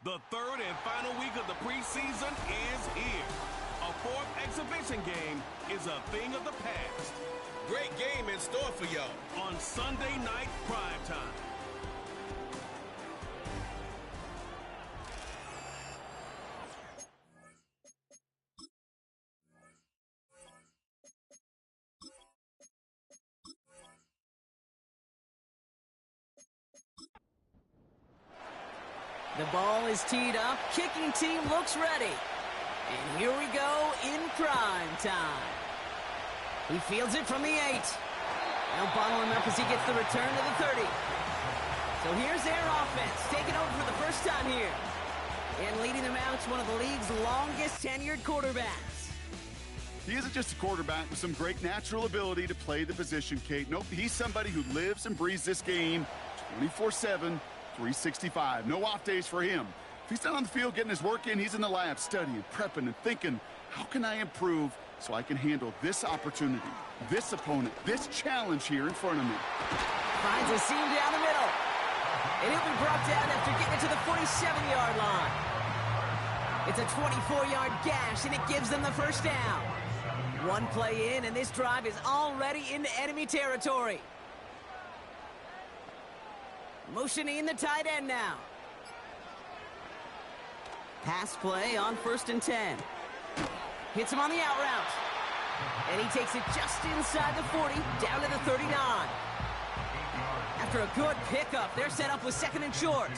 The third and final week of the preseason is here. A fourth exhibition game is a thing of the past. Great game in store for y'all on Sunday night primetime. The ball is teed up. Kicking team looks ready. And here we go in prime time. He fields it from the 8. They'll bottle him up as he gets the return to the 30. So here's their offense, taking over for the first time here. And leading them out is one of the league's longest tenured quarterbacks. He isn't just a quarterback with some great natural ability to play the position, Kate. Nope, he's somebody who lives and breathes this game 24/7. 365. No off days for him. If he's not on the field getting his work in, he's in the lab studying, prepping, and thinking, how can I improve so I can handle this opportunity, this opponent, this challenge here in front of me? Finds a seam down the middle. And he'll be brought down after getting it to the 47-yard line. It's a 24-yard gash, and it gives them the first down. One play in, and this drive is already into enemy territory. Motioning the tight end now. Pass play on 1st and 10. Hits him on the out route. And he takes it just inside the 40, down to the 39. After a good pickup, they're set up with 2nd and short.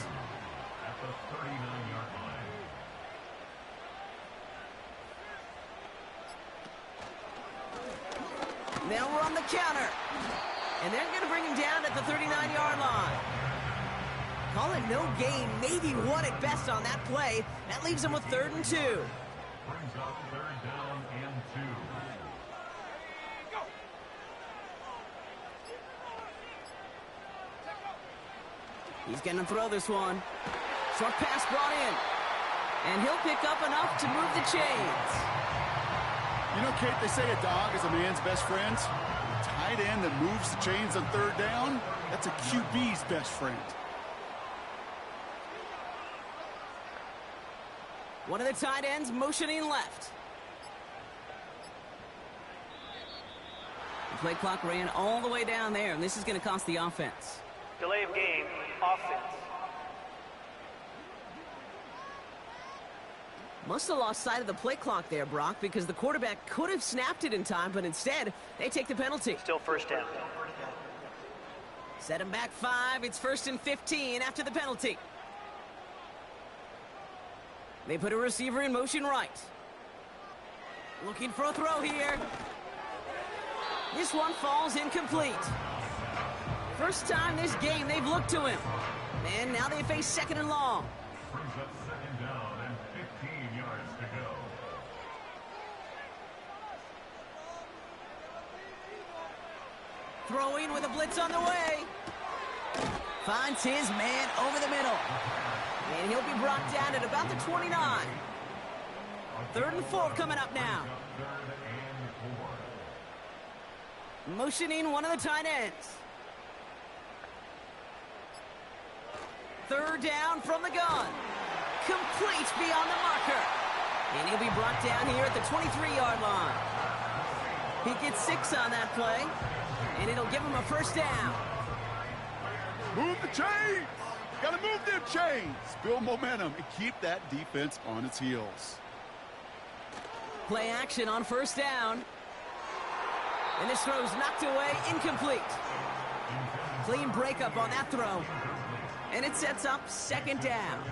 They'll run the counter. And they're going to bring him down at the 39-yard line. Call it no gain, maybe one at best on that play. That leaves him with 3rd and 2. Brings up 3rd down and 2. He's going to throw this one. Short pass brought in. And he'll pick up enough to move the chains. You know, Kate, they say a dog is a man's best friend. A tight end that moves the chains on 3rd down, that's a QB's best friend. One of the tight ends motioning left. The play clock ran all the way down there, and this is going to cost the offense. Delay of game, offense. Must have lost sight of the play clock there, Brock, because the quarterback could have snapped it in time, but instead, they take the penalty. Still first down. Set him back 5. It's 1st and 15 after the penalty. They put a receiver in motion right. Looking for a throw here. This one falls incomplete. First time this game they've looked to him. And now they face 2nd and long. Brings up 2nd down and 15 yards to go. Throwing with a blitz on the way. Finds his man over the middle. And he'll be brought down at about the 29. 3rd and 4 coming up now. Motioning one of the tight ends. 3rd down from the gun. Complete beyond the marker. And he'll be brought down here at the 23-yard line. He gets 6 on that play. And it'll give him a first down. Move the chains! Gotta move them chains! Build momentum and keep that defense on its heels. Play action on 1st down. And this throw's knocked away, incomplete. Clean breakup on that throw. And it sets up 2nd down.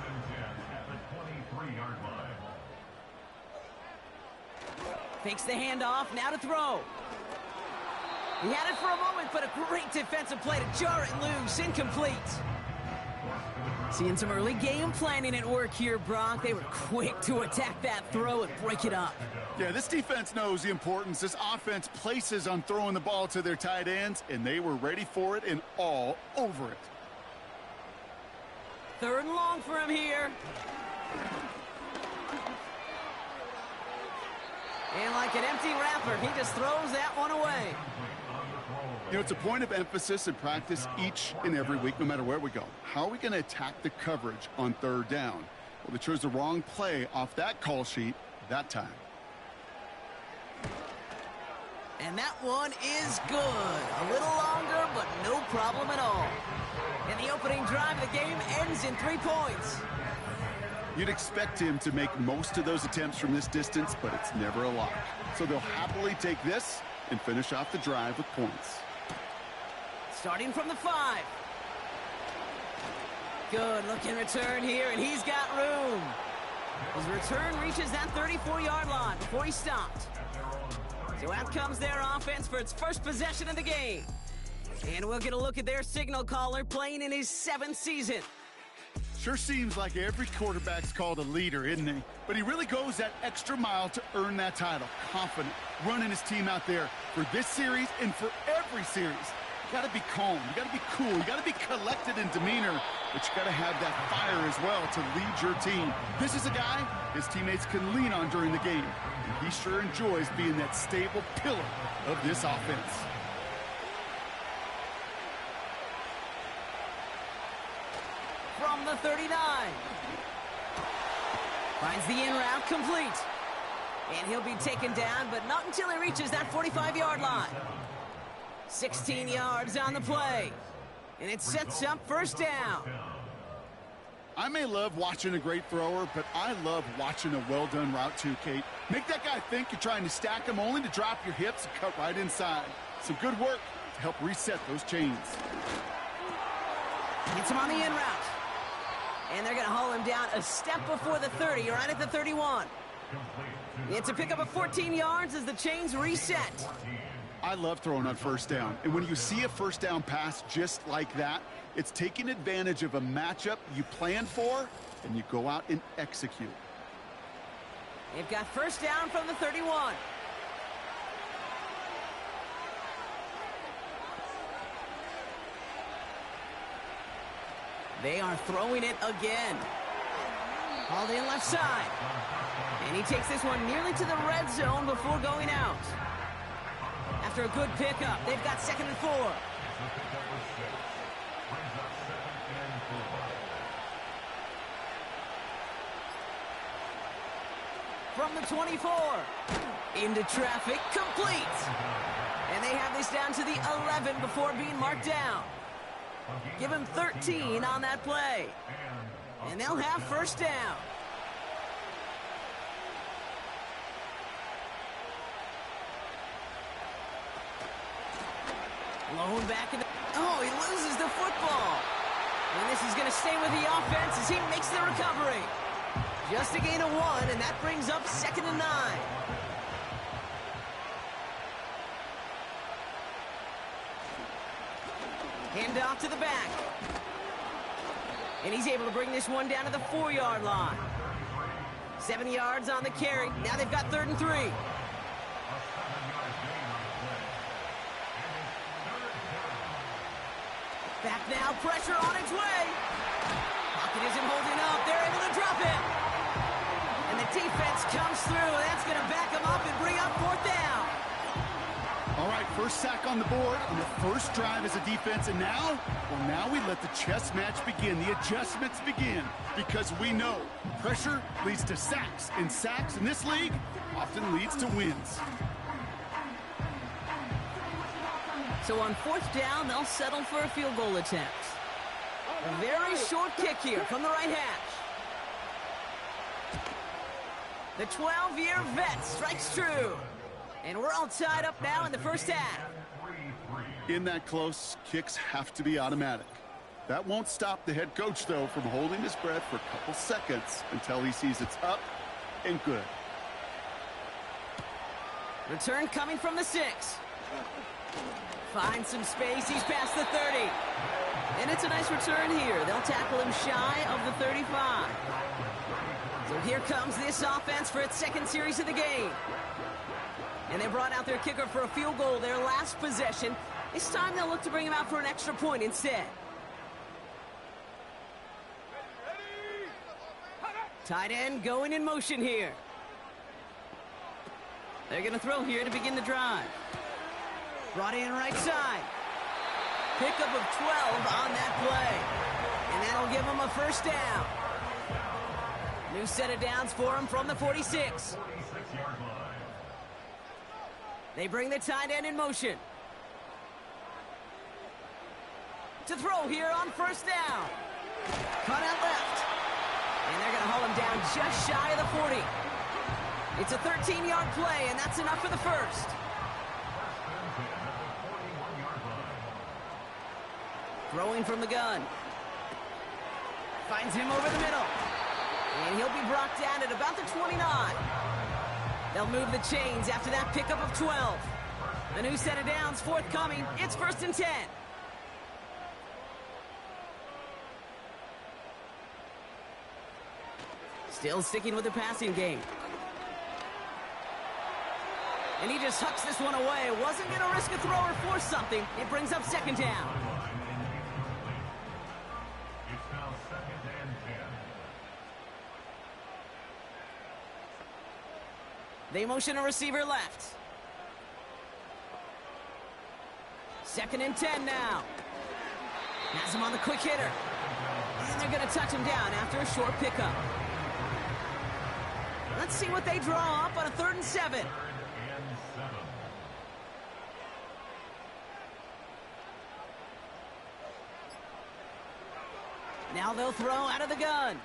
Fakes the handoff, now to throw. He had it for a moment, but a great defensive play to jar it loose, incomplete. Seeing some early game planning at work here, Brock. They were quick to attack that throw and break it up. Yeah, this defense knows the importance this offense places on throwing the ball to their tight ends, and they were ready for it and all over it. 3rd and long for him here. And like an empty wrapper, he just throws that one away. You know, it's a point of emphasis in practice each and every week, no matter where we go. How are we going to attack the coverage on 3rd down? Well, they chose the wrong play off that call sheet that time. And that one is good. A little longer, but no problem at all. And the opening drive of the game ends in 3 points. You'd expect him to make most of those attempts from this distance, but it's never a lock. So they'll happily take this and finish off the drive with points. Starting from the 5. Good looking return here, and he's got room. His return reaches that 34-yard line before he stopped. So out comes their offense for its first possession of the game. And we'll get a look at their signal caller playing in his 7th season. Sure seems like every quarterback's called a leader, isn't he? But he really goes that extra mile to earn that title. Confident, running his team out there for this series and for every series. You got to be calm. You got to be cool. You got to be collected in demeanor. But you got to have that fire as well to lead your team. This is a guy his teammates can lean on during the game. And he sure enjoys being that stable pillar of this offense. From the 39. Finds the in route complete. And he'll be taken down, but not until he reaches that 45-yard line. 16 yards on the play. And it sets up first down. I may love watching a great thrower, but I love watching a well-done route too, Kate. Make that guy think you're trying to stack him only to drop your hips and cut right inside. Some good work to help reset those chains. Gets him on the in route. And they're going to haul him down a step before the 30, right at the 31. It's a pickup of 14 yards as the chains reset. I love throwing on first down. And when you see a first down pass just like that, it's taking advantage of a matchup you planned for, and you go out and execute. They've got first down from the 31. They are throwing it again. Hauled in left side. And he takes this one nearly to the red zone before going out. After a good pickup, they've got 2nd and 4. From the 24. Into traffic, complete. And they have this down to the 11 before being marked down. Give him 13 on that play. And they'll have first down. Blown back in the... Oh, he loses the football. And this is going to stay with the offense as he makes the recovery. Just a gain of 1, and that brings up 2nd and 9. Hand off to the back. And he's able to bring this one down to the 4-yard line. 7 yards on the carry. Now they've got 3rd and 3. Back now, pressure on its way. Pocket isn't holding up. They're able to drop it. And the defense comes through. That's going to back them up and bring up 4th down. All right, first sack on the board on the first drive as a defense, and now we let the chess match begin, the adjustments begin, because we know pressure leads to sacks, and sacks in this league often leads to wins. So on 4th down, they'll settle for a field goal attempt. A very short kick here from the right hash. The 12-year vet strikes true. And we're all tied up now in the first half. In that close, kicks have to be automatic. That won't stop the head coach, though, from holding his breath for a couple seconds until he sees it's up and good. Return coming from the 6. Finds some space. He's past the 30. And it's a nice return here. They'll tackle him shy of the 35. So here comes this offense for its 2nd series of the game. And they brought out their kicker for a field goal their last possession. This time they'll look to bring him out for an extra point instead. Tight end going in motion here. They're going to throw here to begin the drive. Brought in right side. Pickup of 12 on that play. And that'll give them a first down. New set of downs for him from the 46. 46-yard line. They bring the tight end in motion. To throw here on first down. Cut out left. And they're going to hold him down just shy of the 40. It's a 13-yard play, and that's enough for the first. Throwing from the gun. Finds him over the middle. And he'll be brought down at about the 29. They'll move the chains after that pickup of 12. A new set of downs forthcoming. It's 1st and 10. Still sticking with the passing game. And he just hucks this one away. Wasn't going to risk a throw or force something. It brings up 2nd down. It's now 2nd and 10. They motion a receiver left. 2nd and 10 now. Has him on the quick hitter. And they're going to touch him down after a short pickup. Let's see what they draw up on a 3rd and 7. 3rd and 7. Now they'll throw out of the gun.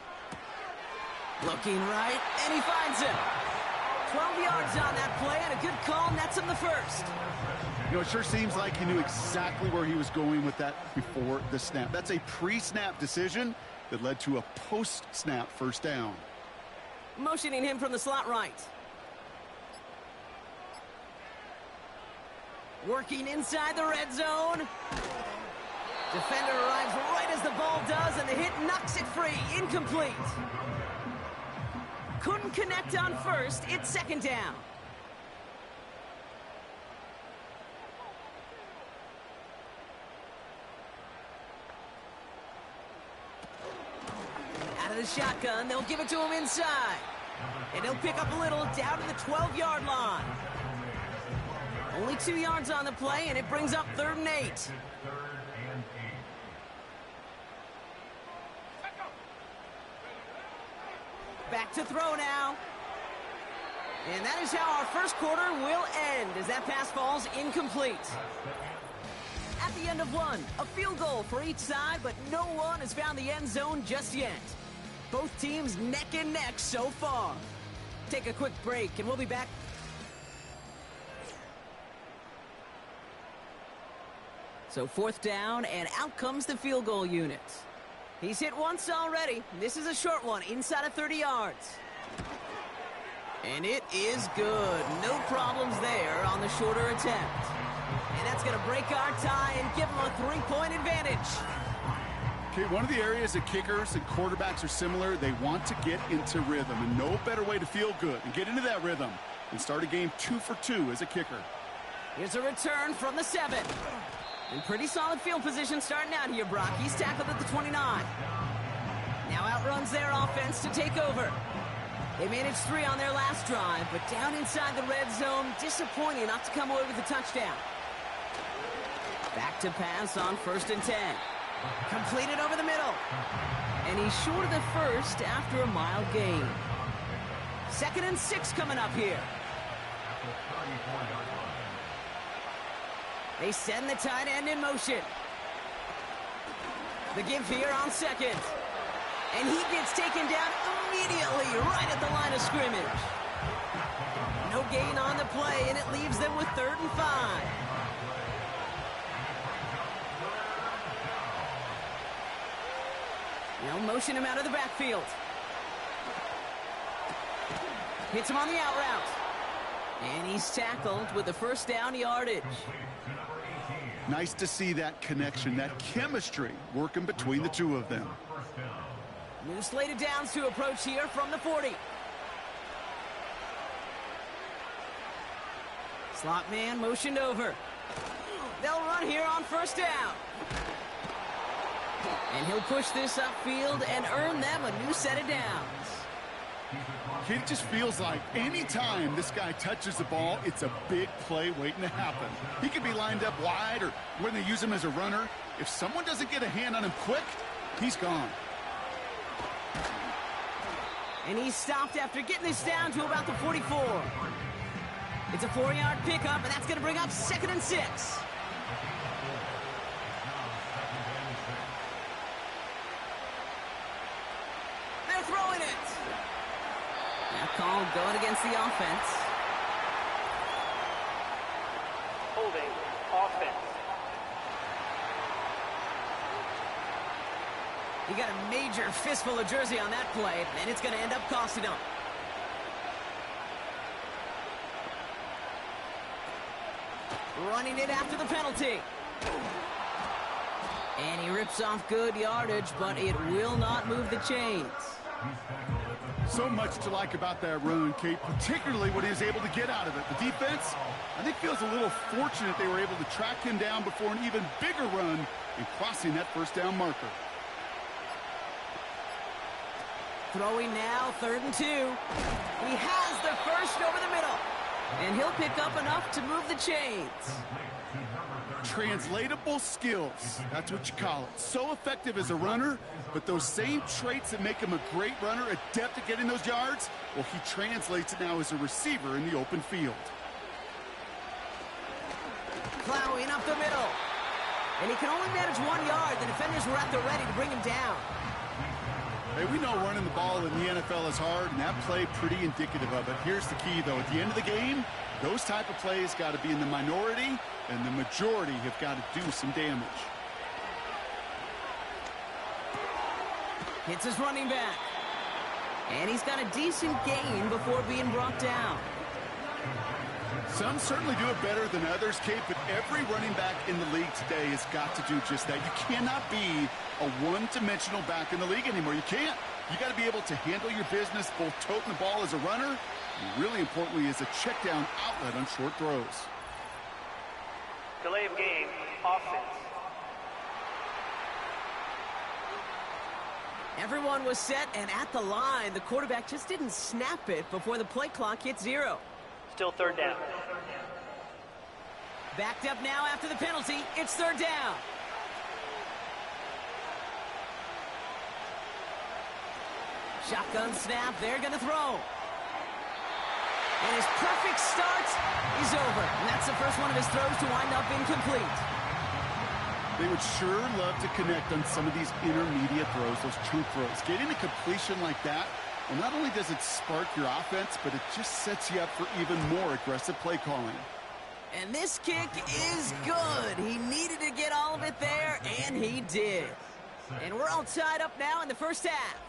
Looking right, and he finds him. 12 yards on that play, and a good call nets him the first. You know, it sure seems like he knew exactly where he was going with that before the snap. That's a pre-snap decision that led to a post-snap first down. Motioning him from the slot right. Working inside the red zone. Defender arrives right as the ball does, and the hit knocks it free. Incomplete. Couldn't connect on first. It's 2nd down. Out of the shotgun, they'll give it to him inside. And he'll pick up a little down to the 12-yard line. Only 2 yards on the play, and it brings up 3rd and 8. 3rd and 8. Back to throw now. And that is how our first quarter will end as that pass falls incomplete. At the end of one, a field goal for each side, but no one has found the end zone just yet. Both teams neck and neck so far. Take a quick break, and we'll be back. So 4th down, and out comes the field goal unit. He's hit once already. This is a short one, inside of 30 yards. And it is good. No problems there on the shorter attempt. And that's going to break our tie and give them a 3-point advantage. Okay, one of the areas that kickers and quarterbacks are similar, they want to get into rhythm. And no better way to feel good and get into that rhythm than start a game 2 for 2 as a kicker. Here's a return from the 7. In pretty solid field position starting out here, Brock. He's tackled at the 29. Now outruns their offense to take over. They managed 3 on their last drive, but down inside the red zone, disappointing not to come away with a touchdown. Back to pass on 1st and 10. Completed over the middle. And he's short of the first after a mild gain. 2nd and 6 coming up here. They send the tight end in motion. The give here on 2nd. And he gets taken down immediately right at the line of scrimmage. No gain on the play, and it leaves them with 3rd and 5. Now motion him out of the backfield. Hits him on the out route. And he's tackled with the 1st down yardage. Nice to see that connection, that chemistry working between the two of them. New slate of downs to approach here from the 40. Slot man motioned over. They'll run here on 1st down. And he'll push this upfield and earn them a new set of downs. It just feels like any time this guy touches the ball, it's a big play waiting to happen. He could be lined up wide or when they use him as a runner. If someone doesn't get a hand on him quick, he's gone. And he's stopped after getting this down to about the 44. It's a 4-yard pickup, and that's going to bring up 2nd and 6. They're throwing it. That call going against the offense. Holding offense. He got a major fistful of jersey on that play, and it's going to end up costing him. Running it after the penalty. And he rips off good yardage, but it will not move the chains. So much to like about that run, Kate, particularly what he was able to get out of it. The defense, I think, feels a little fortunate they were able to track him down before an even bigger run and crossing that first down marker. Throwing now, 3rd and 2. He has the first over the middle. And he'll pick up enough to move the chains. Translatable skills, that's what you call it. So effective as a runner, but those same traits that make him a great runner, adept at getting those yards, well, he translates it now as a receiver in the open field. Plowing up the middle. And he can only manage 1 yard. The defenders were at the ready to bring him down. Hey, we know running the ball in the NFL is hard, and that play pretty indicative of it. Here's the key, though. At the end of the game, those type of plays got to be in the minority, and the majority have got to do some damage. Hits his running back. And he's got a decent gain before being brought down. Some certainly do it better than others, Kate, but every running back in the league today has got to do just that. You cannot be a one-dimensional back in the league anymore. You can't. You got to be able to handle your business, both toting the ball as a runner, and really importantly as a check-down outlet on short throws. Delay of game, offense. Everyone was set and at the line. The quarterback just didn't snap it before the play clock hit 0. Still 3rd down. Backed up now after the penalty. It's 3rd down. Shotgun snap. They're going to throw. And his perfect start is over. And that's the first one of his throws to wind up incomplete. They would sure love to connect on some of these intermediate throws, those chunk throws. Getting a completion like that, well, not only does it spark your offense, but it just sets you up for even more aggressive play calling. And this kick is good. He needed to get all of it there, and he did. And we're all tied up now in the first half.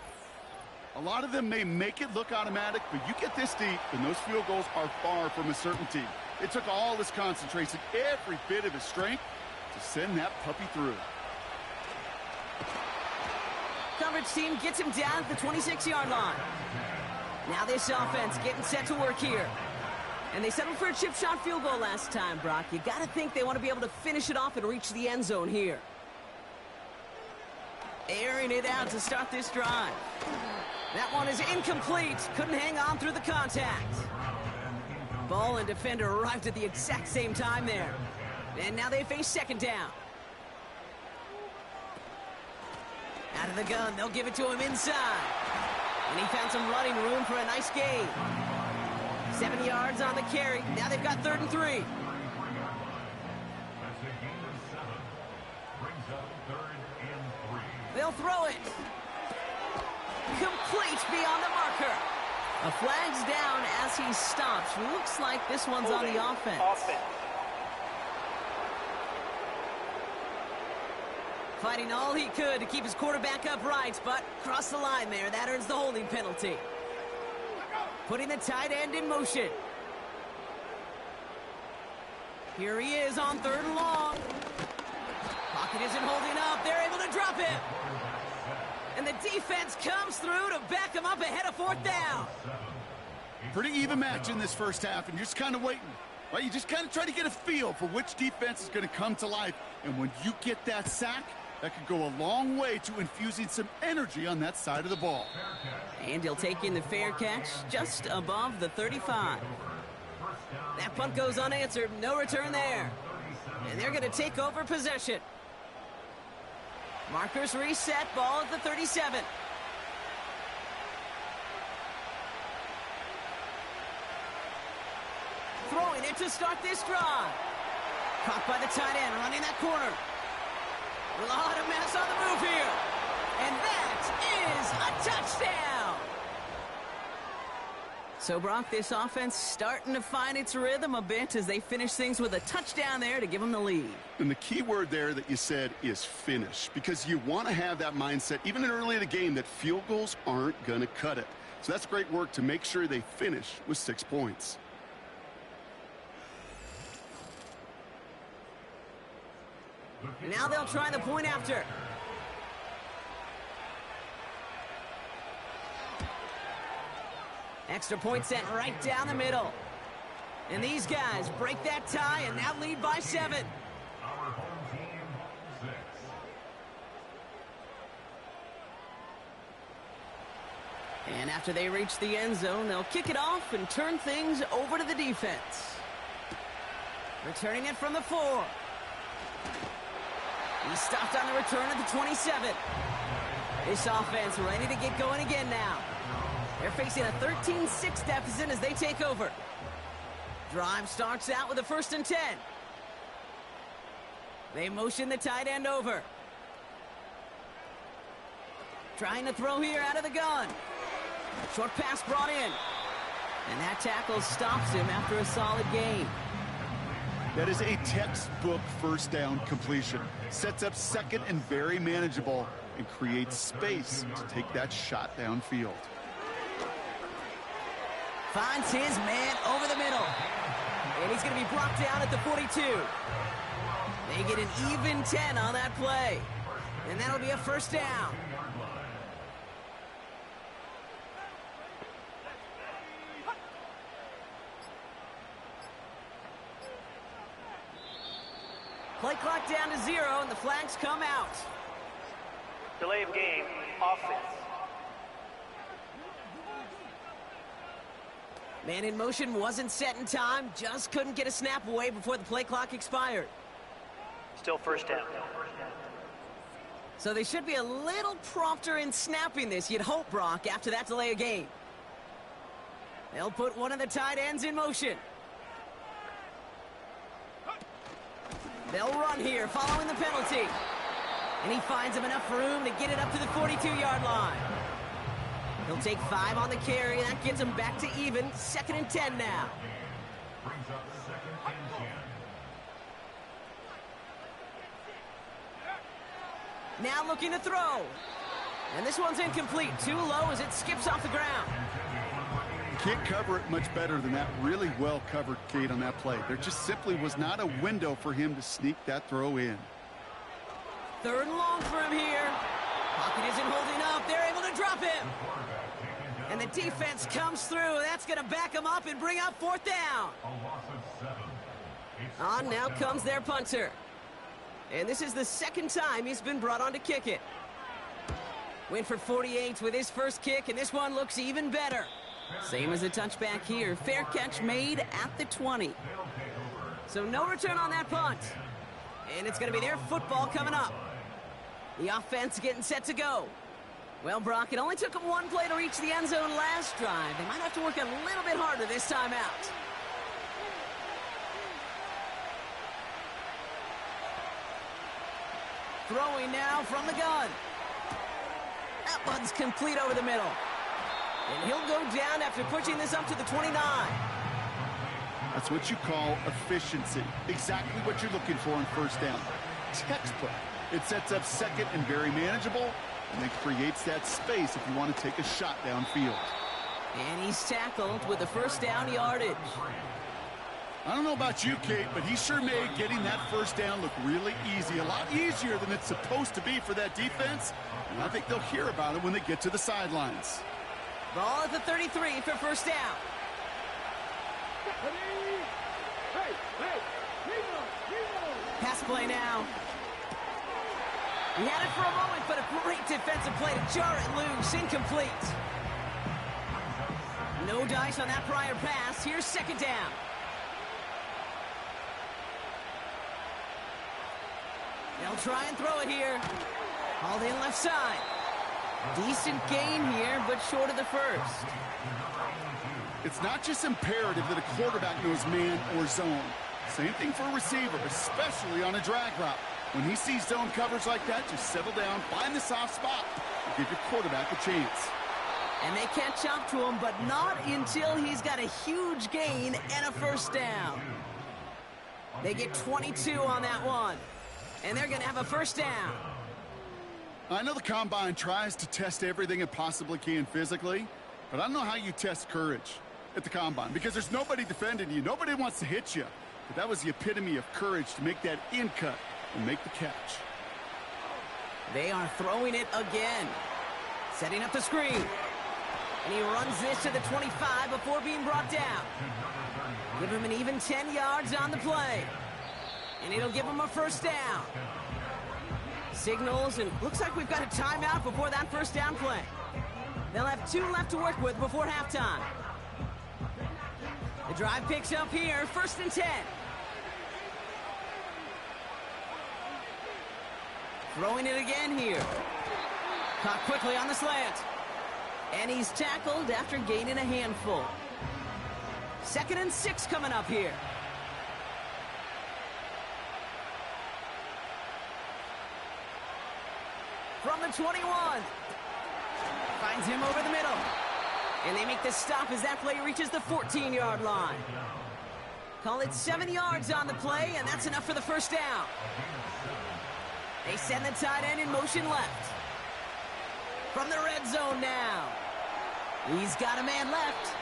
A lot of them may make it look automatic, but you get this deep, and those field goals are far from a certainty. It took all his concentration, every bit of his strength, to send that puppy through. Coverage team gets him down at the 26-yard line. Now this offense getting set to work here. And they settled for a chip shot field goal last time, Brock. You got to think they want to be able to finish it off and reach the end zone here. Airing it out to start this drive. That one is incomplete. Couldn't hang on through the contact. Ball and defender arrived at the exact same time there. And now they face 2nd down. Out of the gun, they'll give it to him inside. And he found some running room for a nice gain. 7 yards on the carry. Now they've got 3rd and 3. That's a gain of 7. Brings up 3rd and 3. They'll throw it. Complete beyond the marker. A flag's down as he stops. Looks like this one's on the offense. Fighting all he could to keep his quarterback upright, but crossed the line there. That earns the holding penalty. Putting the tight end in motion. Here he is on 3rd and long. Pocket isn't holding up. They're able to drop him. And the defense comes through to back him up ahead of 4th down. Pretty even match in this first half, and you're just kind of waiting. Right? You just kind of try to get a feel for which defense is going to come to life. And when you get that sack, that could go a long way to infusing some energy on that side of the ball. And he'll take in the fair catch just above the 35. That punt goes unanswered. No return there. And they're going to take over possession. Markers reset. Ball at the 37. in it to start this drive. Caught by the tight end, running that corner. A lot of mess on the move here. And that is a touchdown. So, Brock, this offense starting to find its rhythm a bit as they finish things with a touchdown there to give them the lead. And the key word there that you said is finish, because you want to have that mindset, even early in the game, that field goals aren't going to cut it. So that's great work to make sure they finish with 6 points. Now they'll try the point after. Extra point sent right down the middle. And these guys break that tie and now lead by 7. Our home team, 6. And after they reach the end zone, they'll kick it off and turn things over to the defense. Returning it from the 4. He stopped on the return at the 27. This offense ready to get going again now. They're facing a 13-6 deficit as they take over. Drive starts out with a 1st and 10. They motion the tight end over. Trying to throw here out of the gun. Short pass brought in. And that tackle stops him after a solid gain. That is a textbook first down completion. Sets up second and very manageable and creates space to take that shot downfield. Finds his man over the middle. And he's going to be brought down at the 42. They get an even 10 on that play. And that'll be a 1st down. Play clock down to 0, and the flags come out. Delay of game, offense. Man in motion wasn't set in time, just couldn't get a snap away before the play clock expired. Still 1st down. So they should be a little prompter in snapping this, you'd hope, Brock, after that delay of game. They'll put one of the tight ends in motion. They'll run here following the penalty. And he finds him enough room to get it up to the 42-yard line. He'll take 5 on the carry, and that gets him back to even. 2nd and 10 now. Brings up 2nd and 10. Now looking to throw. And this one's incomplete. Too low as it skips off the ground. Can't cover it much better than that. Really well covered, Kate, on that play. There just simply was not a window for him to sneak that throw in. 3rd and long for him here. Pocket isn't holding up. They're able to drop him. And the defense comes through. That's going to back him up and bring up 4th down. A loss of 7. On now comes their punter. And this is the 2nd time he's been brought on to kick it. Went for 48 with his first kick, and this one looks even better. Same as a touchback here. Fair catch made at the 20. So no return on that punt. And it's going to be their football coming up. The offense getting set to go. Well, Brock, it only took them 1 play to reach the end zone last drive. They might have to work a little bit harder this time out. Throwing now from the gun. That one's complete over the middle. And he'll go down after pushing this up to the 29. That's what you call efficiency. Exactly what you're looking for on 1st down. Textbook. It sets up second and very manageable, and then creates that space if you want to take a shot downfield. And he's tackled with the 1st down yardage. I don't know about you, Kate, but he sure made getting that 1st down look really easy. A lot easier than it's supposed to be for that defense. And I think they'll hear about it when they get to the sidelines. Ball at the 33 for 1st down. Pass play now. He had it for a moment, but a great defensive play to jar it loose. Incomplete. No dice on that prior pass. Here's 2nd down. They'll try and throw it here. Hauled in left side. Decent gain here, but short of the 1st. It's not just imperative that a quarterback knows man or zone. Same thing for a receiver, especially on a drag route. When he sees zone coverage like that, just settle down, find the soft spot, and give your quarterback a chance. And they catch up to him, but not until he's got a huge gain and a first down. They get 22 on that one, and they're going to have a first down. I know the Combine tries to test everything it possibly can physically, but I don't know how you test courage at the Combine, because there's nobody defending you. Nobody wants to hit you. But that was the epitome of courage to make that in cut and make the catch. They are throwing it again. Setting up the screen. And he runs this to the 25 before being brought down. Give him an even 10 yards on the play. And it'll give him a first down. Signals, and looks like we've got a timeout before that first down play. They'll have 2 left to work with before halftime. The drive picks up here, 1st and 10. Throwing it again here. Caught quickly on the slant. And he's tackled after gaining a handful. 2nd and 6 coming up here. From the 21. Finds him over the middle. And they make the stop as that play reaches the 14-yard line. Call it 7 yards on the play, and that's enough for the first down. They send the tight end in motion left. From the red zone now. He's got a man left.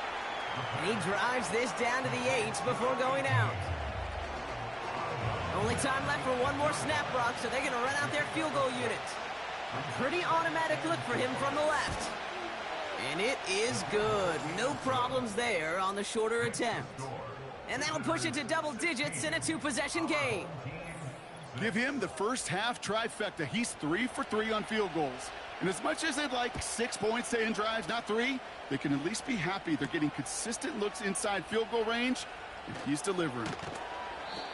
And he drives this down to the 8 before going out. Only time left for one more snap, Brock, so they're going to run out their field goal unit. A pretty automatic look for him from the left. And it is good. No problems there on the shorter attempt. And that'll push it to double digits in a 2-possession game. Give him the first half trifecta. He's 3 for 3 on field goals. And as much as they'd like 6 points to end drives, not 3, they can at least be happy they're getting consistent looks inside field goal range, and he's delivering.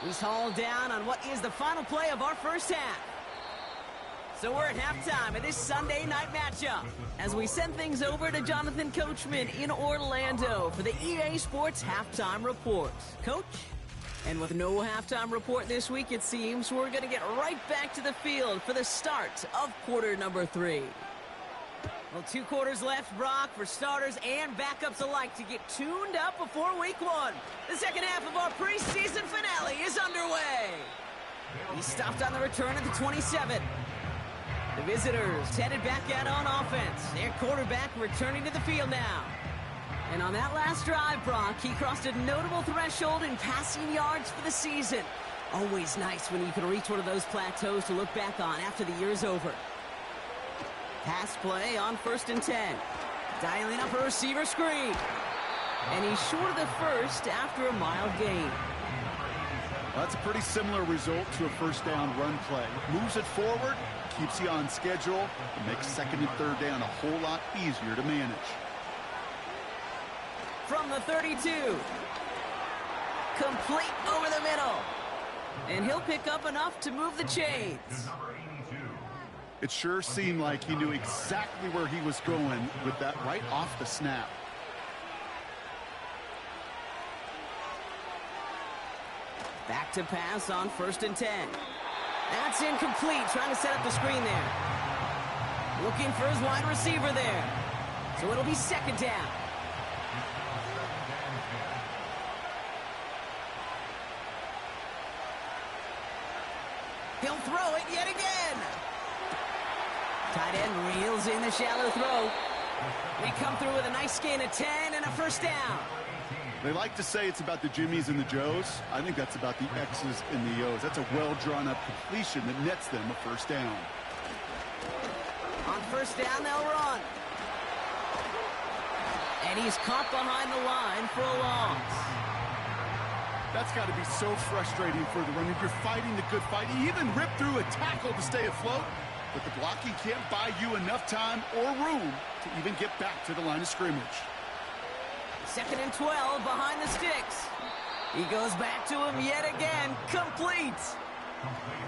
He's hauled down on what is the final play of our first half. So we're at halftime of this Sunday night matchup as we send things over to Jonathan Coachman in Orlando for the EA Sports Halftime Report. Coach? And with no halftime report this week, it seems we're going to get right back to the field for the start of quarter number 3. Well, 2 quarters left, Brock, for starters and backups alike to get tuned up before week 1. The second half of our preseason finale is underway. He's stopped on the return at the 27. The visitors headed back out on offense. Their quarterback returning to the field now. And on that last drive, Brock, he crossed a notable threshold in passing yards for the season. Always nice when you can reach one of those plateaus to look back on after the year is over. Pass play on 1st and 10. Dialing up a receiver screen. And he's short of the first after a mild gain. That's a pretty similar result to a first down run play. Moves it forward, keeps you on schedule, and makes 2nd and 3rd down a whole lot easier to manage. From the 32. Complete over the middle. And he'll pick up enough to move the chains. It sure seemed like he knew exactly where he was going with that right off the snap. Back to pass on 1st and 10. That's incomplete, trying to set up the screen there. Looking for his wide receiver there. So it'll be 2nd down. He'll throw it yet again. Tight end reels in the shallow throw. They come through with a nice gain of 10 and a first down. They like to say it's about the Jimmies and the Joes. I think that's about the X's and the O's. That's a well-drawn-up completion that nets them a first down. On 1st down, they'll run. And he's caught behind the line for a loss. That's got to be so frustrating for the runner. You're fighting the good fight. You even rip through a tackle to stay afloat, but the blocking can't buy you enough time or room to even get back to the line of scrimmage. 2nd and 12 behind the sticks. He goes back to him yet again. Complete.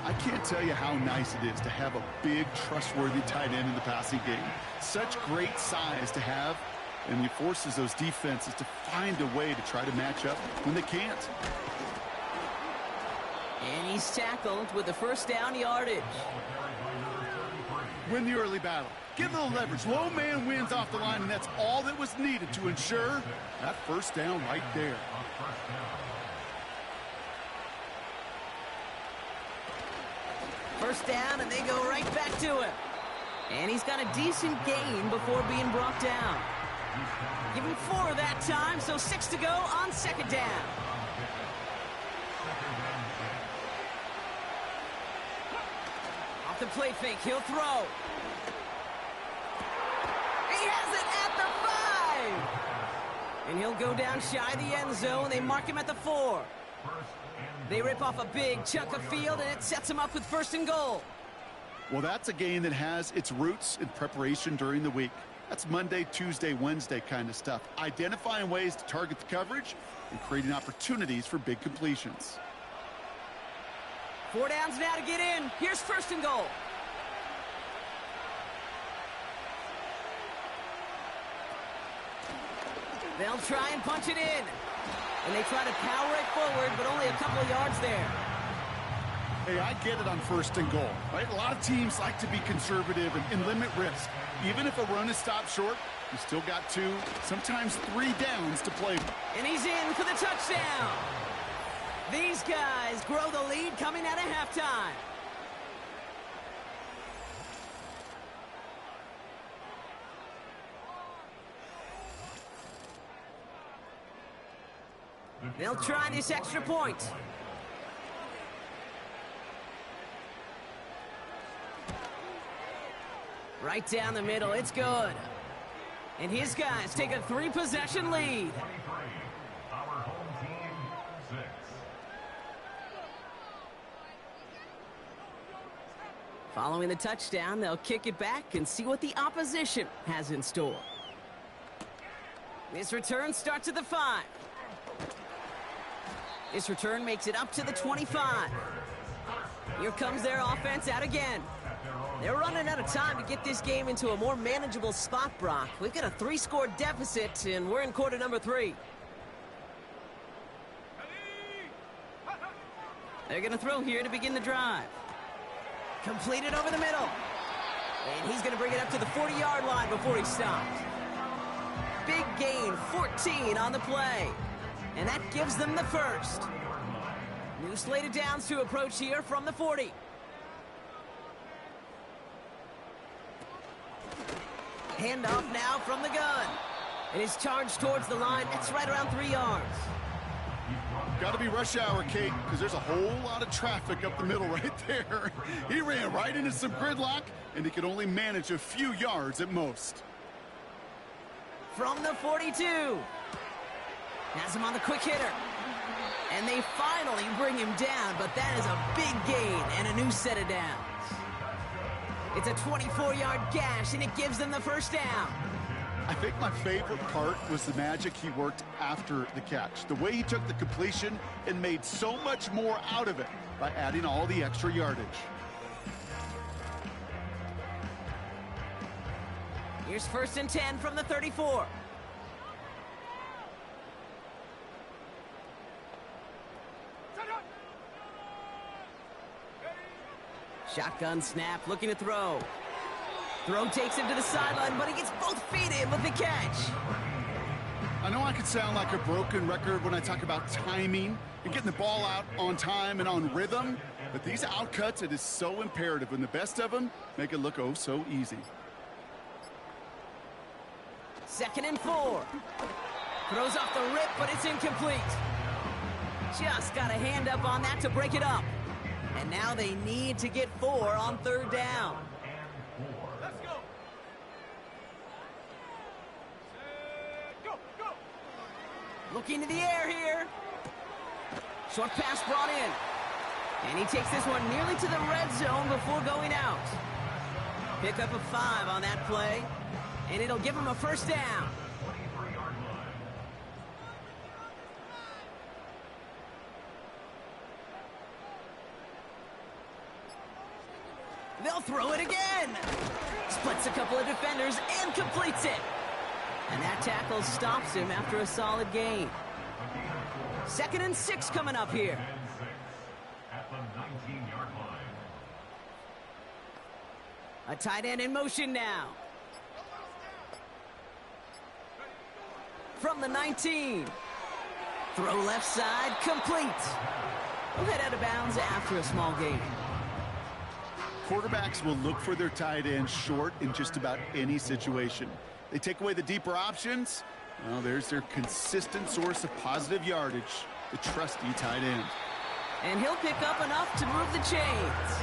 I can't tell you how nice it is to have a big, trustworthy tight end in the passing game. Such great size to have, And he forces those defenses to find a way to try to match up when they can't. And he's tackled with the first down yardage. Win the early battle. Give them the leverage. Low man wins off the line, and that's all that was needed to ensure that first down right there. First down, and they go right back to him. And he's got a decent gain before being brought down. Give him 4 that time, so 6 to go on second down. Off the play fake, he'll throw. He has it at the 5. And he'll go down shy of the end zone. They mark him at the 4. They rip off a big chunk of field, and it sets him up with first and goal. Well, that's a game that has its roots in preparation during the week. That's Monday, Tuesday, Wednesday kind of stuff. Identifying ways to target the coverage and creating opportunities for big completions. 4 downs now to get in. Here's first and goal. They'll try and punch it in. And they try to power it forward, but only a couple of yards there. Hey, I get it on first and goal, right? A lot of teams like to be conservative and limit risk. Even if a run is stopped short, you still got 2, sometimes 3 downs to play with. And he's in for the touchdown. These guys grow the lead coming out of halftime. They'll try this extra point. Right down the middle, it's good. And his guys take a 3-possession lead. Our home team, 6. Following the touchdown, they'll kick it back and see what the opposition has in store. This return starts at the 5. This return makes it up to the 25. Here comes their offense out again. They're running out of time to get this game into a more manageable spot, Brock. We've got a 3-score deficit, and we're in quarter number 3. They're going to throw here to begin the drive. Completed over the middle. And he's going to bring it up to the 40-yard line before he stopped. Big gain, 14 on the play. And that gives them the first. New slate of downs to approach here from the 40. Handoff now from the gun. And his charge towards the line, that's right around 3 yards. Got to be rush hour, Kate, because there's a whole lot of traffic up the middle right there. He ran right into some gridlock, and he could only manage a few yards at most. From the 42. Has him on the quick hitter. And they finally bring him down, but that is a big gain and a new set of downs. It's a 24-yard gash, and it gives them the first down. I think my favorite part was the magic he worked after the catch. The way he took the completion and made so much more out of it by adding all the extra yardage. Here's first and 10 from the 34. Shotgun snap, looking to throw. Throw takes him to the sideline, but he gets both feet in with the catch. I know I could sound like a broken record when I talk about timing and getting the ball out on time and on rhythm, but these outcuts, it is so imperative, and the best of them make it look oh so easy. 2nd and 4. Throws off the rip, but it's incomplete. Just got a hand up on that to break it up. And now they need to get 4 on 3rd down. Let's go. Go. Looking to the air here. Short pass brought in. And he takes this one nearly to the red zone before going out. Pick up a 5 on that play. And it'll give him a first down. They'll throw it again. Splits a couple of defenders and completes it. And that tackle stops him after a solid gain. 2nd and 6 coming up here. At the 19-yard line. A tight end in motion now. From the 19. Throw left side, complete. We'll head out of bounds after a small gain. Quarterbacks will look for their tight end short in just about any situation. They take away the deeper options. Well, there's their consistent source of positive yardage, the trusty tight end. And he'll pick up enough to move the chains.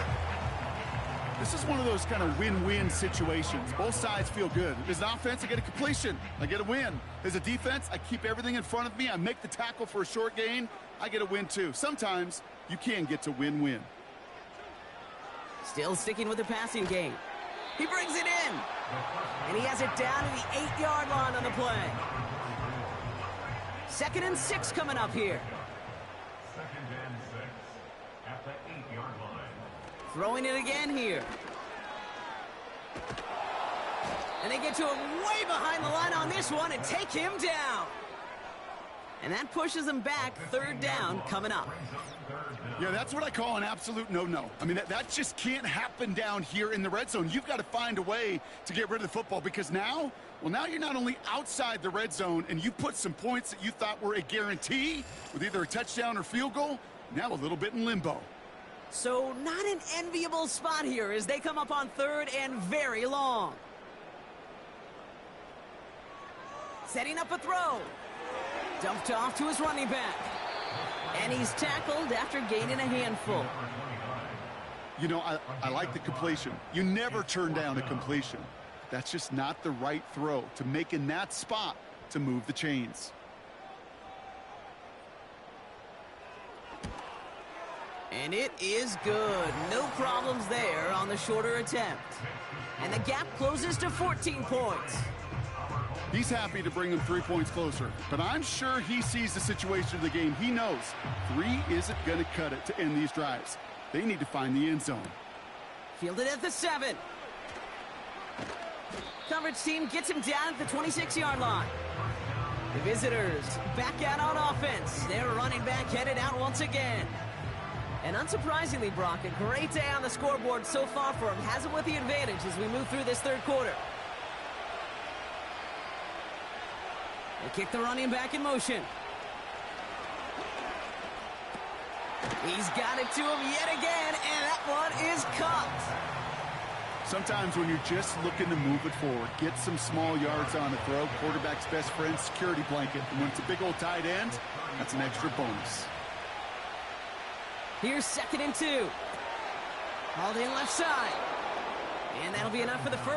This is one of those kind of win-win situations. Both sides feel good. As an offense, I get a completion. I get a win. As a defense, I keep everything in front of me. I make the tackle for a short gain. I get a win, too. Sometimes you can get to win-win. Still sticking with the passing game. He brings it in. And he has it down to the 8-yard line on the play. 2nd and 6 coming up here. 2nd and 6 at the 8-yard line. Throwing it again here. And they get to him way behind the line on this one and take him down. And that pushes him back. 3rd down coming up. Yeah, that's what I call an absolute no-no. I mean, that just can't happen down here in the red zone. You've got to find a way to get rid of the football because now you're not only outside the red zone and you put some points that you thought were a guarantee with either a touchdown or field goal, now a little bit in limbo. So not an enviable spot here as they come up on 3rd and very long. Setting up a throw. Dumped off to his running back. And he's tackled after gaining a handful. You know, I like the completion. You never turn down a completion. That's just not the right throw to make in that spot to move the chains. And it is good. No problems there on the shorter attempt. And the gap closes to 14 points. He's happy to bring them 3 points closer, but I'm sure he sees the situation of the game. He knows 3 isn't going to cut it to end these drives. They need to find the end zone. Fielded at the 7. Coverage team gets him down at the 26-yard line. The visitors back out on offense. Their running back headed out once again. And unsurprisingly, Brock, a great day on the scoreboard so far for him. Has it with the advantage as we move through this 3rd quarter. They kick the running back in motion. He's got it to him yet again, and that one is caught. Sometimes when you're just looking to move it forward, get some small yards on the throw, quarterback's best friend, security blanket. And when it's a big old tight end, that's an extra bonus. Here's 2nd and 2. Hauled in left side. And that'll be enough for the first.